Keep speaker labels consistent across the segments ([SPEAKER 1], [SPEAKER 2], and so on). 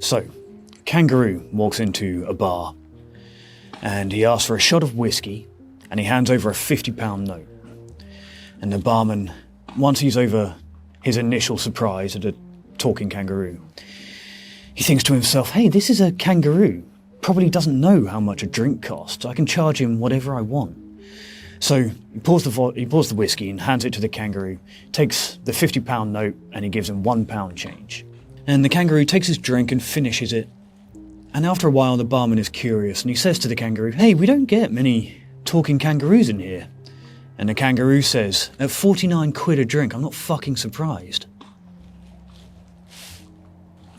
[SPEAKER 1] So, kangaroo walks into a bar and he asks for a shot of whiskey and he hands over a £50 note. And the barman, once he's over his initial surprise at a talking kangaroo, he thinks to himself, hey, this is a kangaroo. Probably doesn't know how much a drink costs. I can charge him whatever I want. So he pours the whiskey and hands it to the kangaroo, takes the £50 note and he gives him £1 change. And the kangaroo takes his drink and finishes it. And after a while the barman is curious and he says to the kangaroo, hey, we don't get many talking kangaroos in here. And the kangaroo says, at 49 quid a drink, I'm not fucking surprised.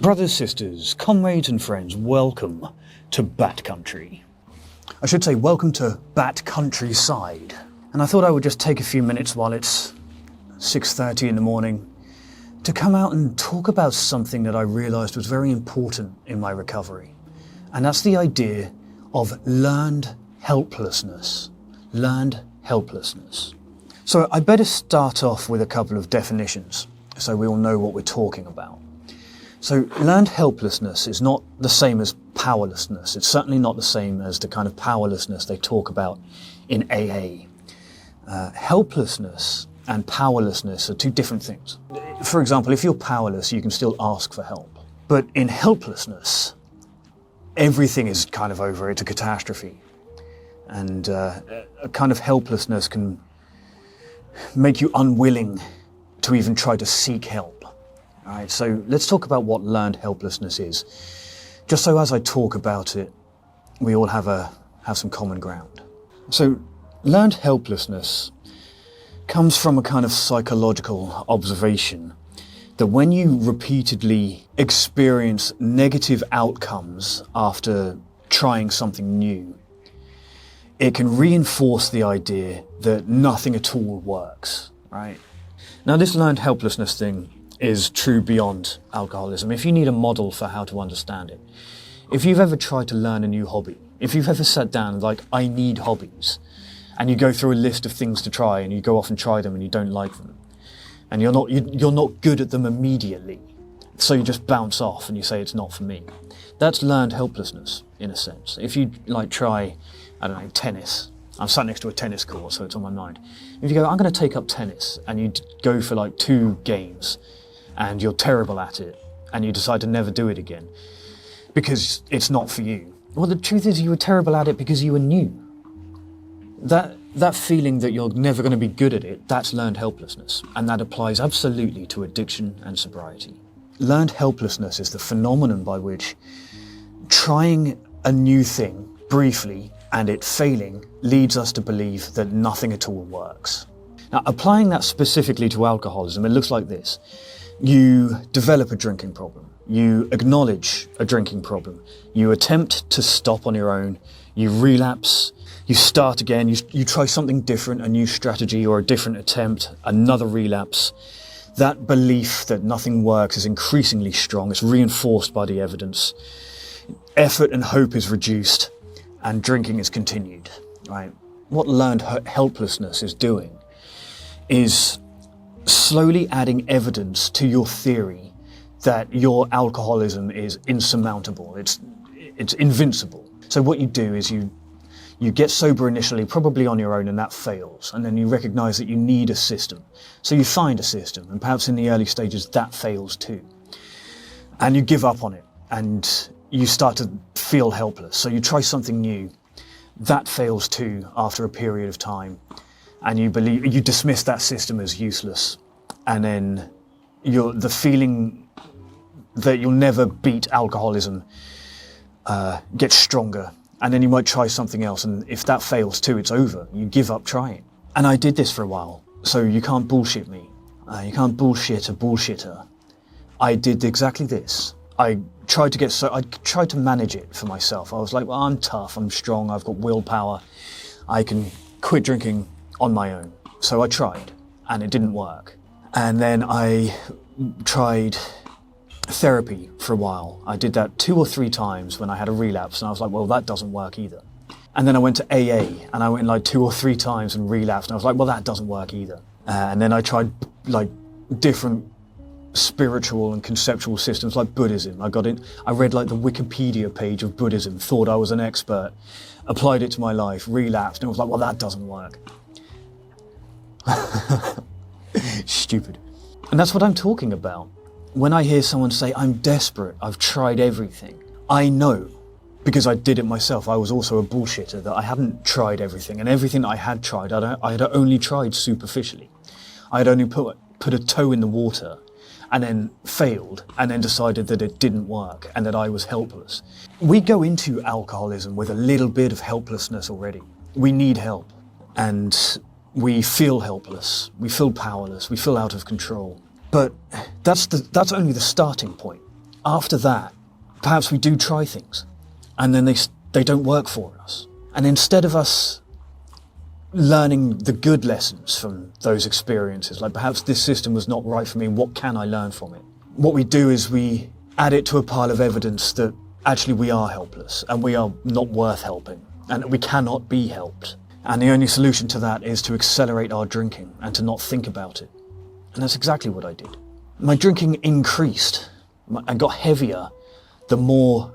[SPEAKER 1] Brothers, sisters, comrades and friends, welcome to Bat Country. I should say welcome to Bat Countryside. And I thought I would just take a few minutes while it's 6:30 in the morning to come out and talk about something that I realised was very important in my recovery. And that's the idea of learned helplessness. Learned helplessness. So I better start off with a couple of definitions so we all know what we're talking about. So learned helplessness is not the same as powerlessness. It's certainly not the same as the kind of powerlessness they talk about in AA. Helplessness and powerlessness are two different things. For example, if you're powerless, you can still ask for help. But in helplessness, everything is kind of over. It's a catastrophe. And a kind of helplessness can make you unwilling to even try to seek help. All right, so let's talk about what learned helplessness is. Just so as I talk about it, we all have some common ground. So learned helplessness comes from a kind of psychological observation that when you repeatedly experience negative outcomes after trying something new, it can reinforce the idea that nothing at all works, right? Now this learned helplessness thing is true beyond alcoholism. If you need a model for how to understand it, if you've ever tried to learn a new hobby, if you've ever sat down and like, I need hobbies, and you go through a list of things to try and you go off and try them and you don't like them, and you're not good at them immediately, so you just bounce off and you say it's not for me. That's learned helplessness in a sense. If you like try, I don't know, tennis. I'm sat next to a tennis court, so it's on my mind. If you go, I'm going to take up tennis, and you go for like 2 games, and you're terrible at it, and you decide to never do it again, because it's not for you. Well, the truth is you were terrible at it because you were new. That feeling that you're never going to be good at it, that's learned helplessness, and that applies absolutely to addiction and sobriety. Learned helplessness is the phenomenon by which trying a new thing briefly and it failing leads us to believe that nothing at all works. Now, applying that specifically to alcoholism, it looks like this. You develop a drinking problem. You acknowledge a drinking problem. You attempt to stop on your own. You relapse. You start again. You try something different, a new strategy or a different attempt, another relapse. That belief that nothing works is increasingly strong. It's reinforced by the evidence. Effort and hope is reduced, and drinking is continued, right? What learned helplessness is doing is slowly adding evidence to your theory that your alcoholism is insurmountable, it's invincible. So what you do is you get sober initially, probably on your own, and that fails. And then you recognize that you need a system. So you find a system, and perhaps in the early stages that fails too. And you give up on it, and you start to feel helpless. So you try something new. That fails too after a period of time. And you dismiss that system as useless. And then the feeling that you'll never beat alcoholism gets stronger. And then you might try something else, and if that fails too, it's over. You give up trying. And I did this for a while, so you can't bullshit me. You can't bullshit a bullshitter. I did exactly this. I tried to manage it for myself. I was like, well, I'm tough, I'm strong, I've got willpower. I can quit drinking on my own. So I tried, and it didn't work. And then I tried therapy for a while. I did that 2 or 3 times when I had a relapse, and I was like, well, that doesn't work either. And then I went to AA, and I went like 2 or 3 times and relapsed, and I was like, well, that doesn't work either. And then I tried like different spiritual and conceptual systems like Buddhism. I read like the Wikipedia page of Buddhism, thought I was an expert, applied it to my life, relapsed, and I was like, well, that doesn't work. Stupid. And that's what I'm talking about. When I hear someone say, I'm desperate, I've tried everything, I know, because I did it myself, I was also a bullshitter, that I hadn't tried everything, and everything I had tried, I had only tried superficially. I had only put a toe in the water and then failed, and then decided that it didn't work and that I was helpless. We go into alcoholism with a little bit of helplessness already. We need help, and we feel helpless, we feel powerless, we feel out of control. But that's only the starting point. After that, perhaps we do try things, and then they don't work for us. And instead of us learning the good lessons from those experiences, like perhaps this system was not right for me, what can I learn from it? What we do is we add it to a pile of evidence that actually we are helpless and we are not worth helping and we cannot be helped. And the only solution to that is to accelerate our drinking and to not think about it. And that's exactly what I did. My drinking increased and got heavier the more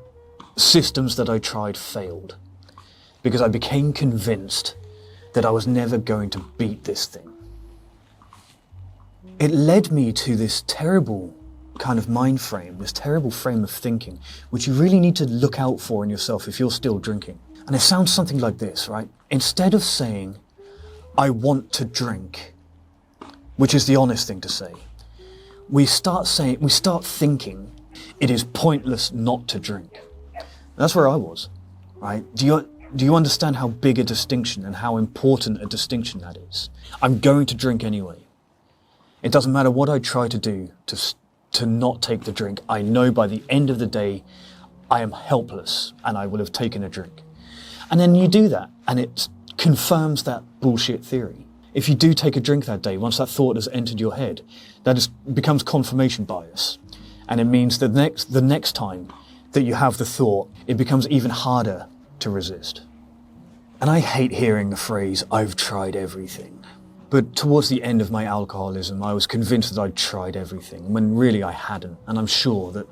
[SPEAKER 1] systems that I tried failed, because I became convinced that I was never going to beat this thing. It led me to this terrible kind of mind frame, this terrible frame of thinking, which you really need to look out for in yourself if you're still drinking. And it sounds something like this, right? Instead of saying, I want to drink, which is the honest thing to say, we start thinking it is pointless not to drink. That's where I was, right? Do you understand how big a distinction and how important a distinction that is? I'm going to drink anyway. It doesn't matter what I try to do to not take the drink. I know by the end of the day, I am helpless and I will have taken a drink. And then you do that and it confirms that bullshit theory. If you do take a drink that day, once that thought has entered your head, becomes confirmation bias. And it means that the next time that you have the thought, it becomes even harder to resist. And I hate hearing the phrase, I've tried everything. But towards the end of my alcoholism, I was convinced that I'd tried everything, when really I hadn't. And I'm sure that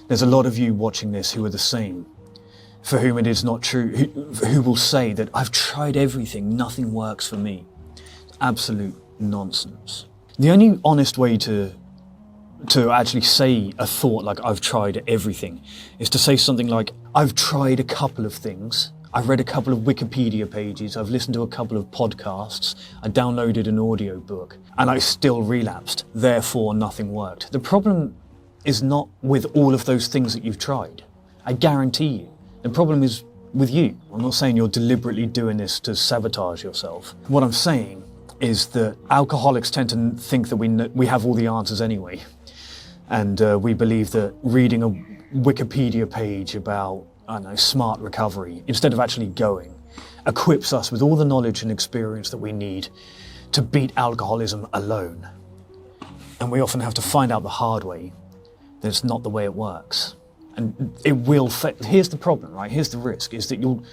[SPEAKER 1] there's a lot of you watching this who are the same, for whom it is not true, who will say that I've tried everything, nothing works for me. Absolute nonsense. The only honest way to actually say a thought like I've tried everything is to say something like, I've tried a couple of things, I've read a couple of Wikipedia pages, I've listened to a couple of podcasts, I downloaded an audio book, and I still relapsed, therefore nothing worked. The problem is not with all of those things that you've tried. I guarantee you. The problem is with you. I'm not saying you're deliberately doing this to sabotage yourself. What I'm saying is that alcoholics tend to think that we have all the answers anyway. And we believe that reading a Wikipedia page about, I don't know, smart recovery, instead of actually going, equips us with all the knowledge and experience that we need to beat alcoholism alone. And we often have to find out the hard way that it's not the way it works. And it will here's the problem, right? Here's the risk, is that you'll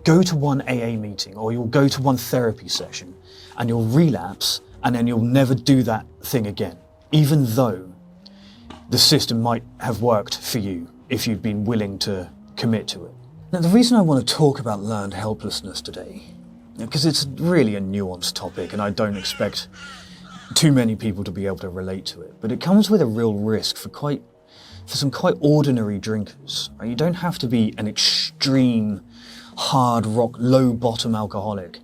[SPEAKER 1] go to one AA meeting or you'll go to one therapy session and you'll relapse and then you'll never do that thing again, even though the system might have worked for you if you'd been willing to commit to it. Now, the reason I want to talk about learned helplessness today, because it's really a nuanced topic and I don't expect too many people to be able to relate to it, but it comes with a real risk for some quite ordinary drinkers. You don't have to be an extreme, hard rock, low bottom alcoholic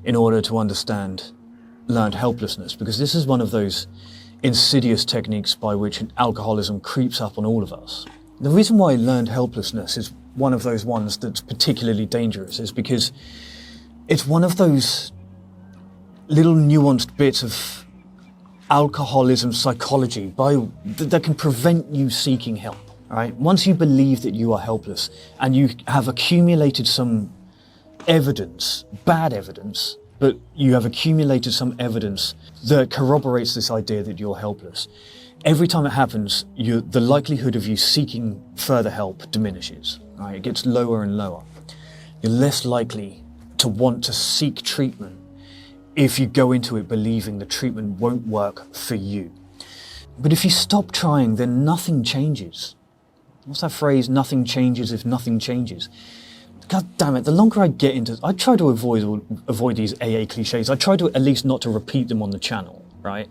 [SPEAKER 1] in order to understand learned helplessness, because this is one of those insidious techniques by which alcoholism creeps up on all of us. The reason why learned helplessness is one of those ones that's particularly dangerous is because it's one of those little nuanced bits of alcoholism psychology that can prevent you seeking help. Right? Once you believe that you are helpless and you have accumulated some evidence, bad evidence, but you have accumulated some evidence that corroborates this idea that you're helpless, every time it happens, the likelihood of you seeking further help diminishes. Right? It gets lower and lower. You're less likely to want to seek treatment if you go into it believing the treatment won't work for you. But if you stop trying, then nothing changes. What's that phrase? Nothing changes if nothing changes. God damn it, the longer I get into... I try to avoid these AA cliches. I try to at least not to repeat them on the channel, right?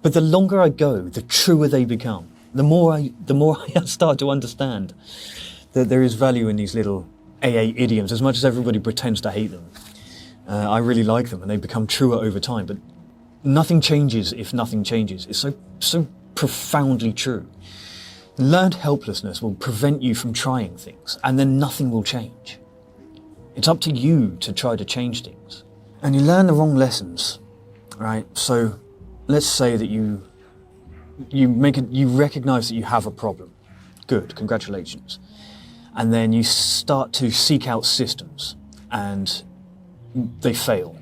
[SPEAKER 1] But the longer I go, the truer they become. The more I start to understand that there is value in these little AA idioms, as much as everybody pretends to hate them. I really like them, and they become truer over time. But nothing changes if nothing changes. It's so profoundly true. Learned helplessness will prevent you from trying things, and then nothing will change. It's up to you to try to change things. And you learn the wrong lessons, right? So let's say that you recognize that you have a problem. Good, congratulations. And then you start to seek out systems, and they fail.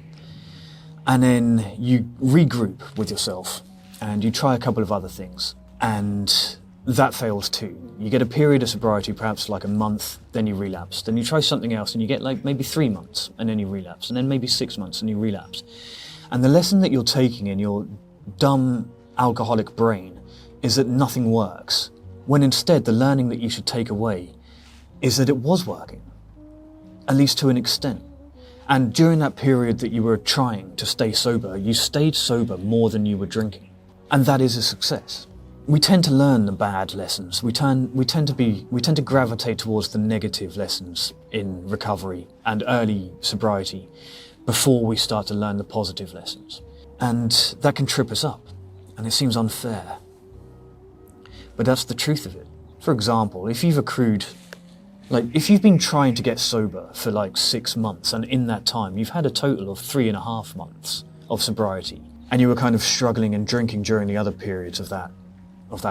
[SPEAKER 1] And then you regroup with yourself, and you try a couple of other things, and that fails too. You get a period of sobriety, perhaps like a month, then you relapse. Then you try something else and you get like maybe 3 months and then you relapse. And then maybe 6 months and you relapse. And the lesson that you're taking in your dumb alcoholic brain is that nothing works. When instead the learning that you should take away is that it was working. At least to an extent. And during that period that you were trying to stay sober, you stayed sober more than you were drinking. And that is a success. We tend to learn the bad lessons. We tend to gravitate towards the negative lessons in recovery and early sobriety before we start to learn the positive lessons. And that can trip us up, and it seems unfair. But that's the truth of it. For example, if you've been trying to get sober for like 6 months, and in that time you've had a total of 3.5 months of sobriety, and you were kind of struggling and drinking during the other periods of that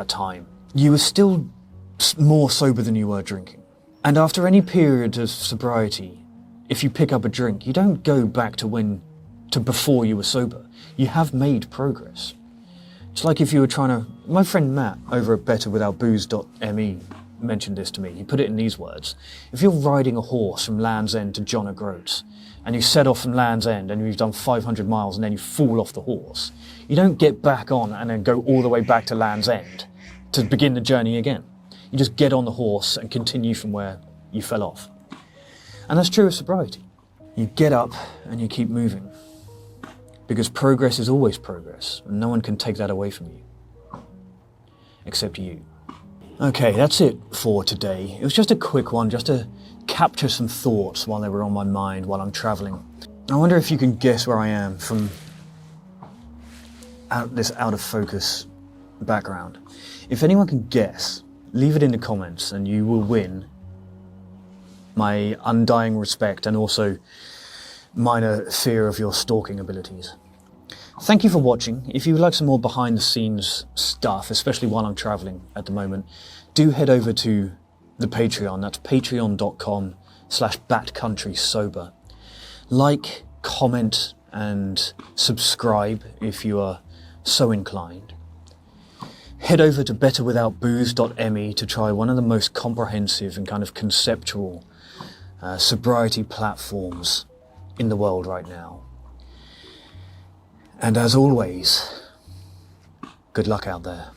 [SPEAKER 1] time, you were still more sober than you were drinking. And after any period of sobriety, if you pick up a drink, you don't go back to before you were sober. You have made progress. It's like if you were trying to... My friend Matt over at betterwithoutbooze.me mentioned this to me. He put it in these words. If you're riding a horse from Land's End to John O'Groats, and you set off from Land's End and you've done 500 miles and then you fall off the horse, you don't get back on and then go all the way back to Land's End to begin the journey again. You just get on the horse and continue from where you fell off. And that's true of sobriety. You get up and you keep moving. Because progress is always progress, and no one can take that away from you. Except you. Okay, that's it for today. It was just a quick one, just to capture some thoughts while they were on my mind while I'm travelling. I wonder if you can guess where I am from this out of focus background. If anyone can guess, leave it in the comments and you will win my undying respect and also minor fear of your stalking abilities. Thank you for watching. If you would like some more behind the scenes stuff, especially while I'm travelling at the moment, do head over to the Patreon. That's patreon.com/backcountrysober. Like, comment and subscribe if you are so inclined. Head over to betterwithoutbooze.me to try one of the most comprehensive and kind of conceptual sobriety platforms in the world right now. And as always, good luck out there.